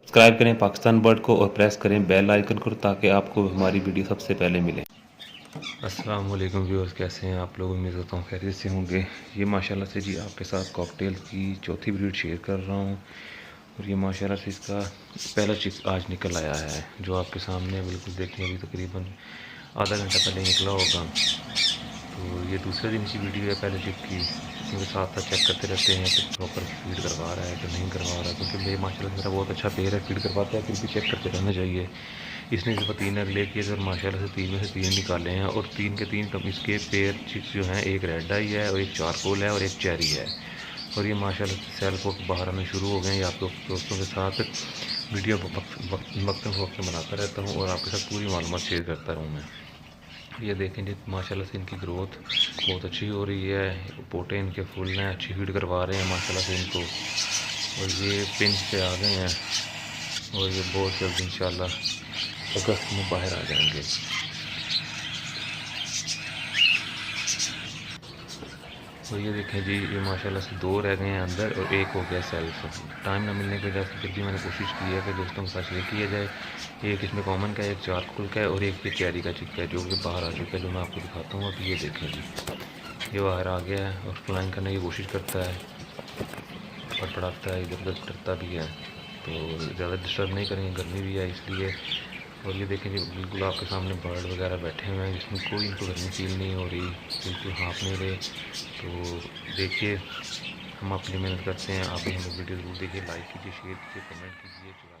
Subscribe करें Pakistan bird को और प्रेस करें बेल आइकन को ताकि आपको हमारी वीडियो सबसे पहले मिले। अस्सलाम वालेकुम व्यूअर्स, कैसे हैं आप लोग? उम्मीद करता हूँ खैरियत से होंगे। ये माशाल्लाह से जी आपके साथ कॉकटेल की चौथी ब्रीड शेयर कर रहा हूँ और ये माशाल्लाह से इसका पहला चिक आज निकल आया है जो आपके सामने बिल्कुल देखें। अभी तकरीबन आधा घंटा पहले निकला होगा। तो ये दूसरे दिन की वीडियो है पहले चिक की, क्योंकि साथ साथ चेक करते रहते हैं कि प्रॉपर फीड करवा रहा है कि नहीं करवा रहा है, क्योंकि मेरे माशाल्लाह मेरा बहुत अच्छा पेयर है, फीड करवाता है, फिर भी चेक करते रहना चाहिए। इसने इस बार 3 एग ले किए थे और माशाल्लाह से 3 में से 3 निकाले हैं और 3 के 3 कम इसके पेयर चिक्स जो हैं, एक रेड आई है और एक चारकोल है और एक चेरी है। और ये माशाल्लाह से सेल्फ वक्त बाहर आने शुरू हो गए हैं। आप दोस्तों के साथ वीडियो वक्त वक्त बनाता रहता हूँ और आपके साथ पूरी मालूमात शेयर करता रहूँ मैं। ये देखें जी माशाल्लाह से इनकी ग्रोथ बहुत अच्छी हो रही है, पोटे इनके फुल हैं, अच्छी फीड करवा रहे हैं माशाल्लाह से इनको। और ये पिंच पे आ गए हैं और ये बहुत जल्द इंशाल्लाह अगस्त में बाहर आ जाएंगे। और ये देखें जी ये माशाल्लाह से 2 रह गए हैं अंदर और एक हो गया सेल्फ। टाइम ना मिलने की वजह से फिर भी मैंने कोशिश की है कि दोस्तों के साथ शेयर किया जाए। एक इसमें कॉमन का है, एक चारकोल का है और एक ये चेरी का चिक्का है जो कि बाहर आ चुका है, जो मैं आपको दिखाता हूँ। अब ये देखें जी ये बाहर आ गया है और फ्लाइंग करने की कोशिश करता है, फड़फड़ाता है, इधर उधर डरता भी है। तो ज़्यादा डिस्टर्ब नहीं करेंगे, गर्मी भी है इसलिए। और ये देखें जी बिल्कुल आपके सामने बर्ड वगैरह बैठे हुए हैं जिसमें कोई इनको गर्मी फील नहीं हो रही, बिल्कुल हाँफ नहीं रहे। तो देखिए हम अपनी मेहनत करते हैं, आप भी हमें वीडियो ज़रूर देखिए, लाइक कीजिए, शेयर कीजिए, कमेंट कीजिए।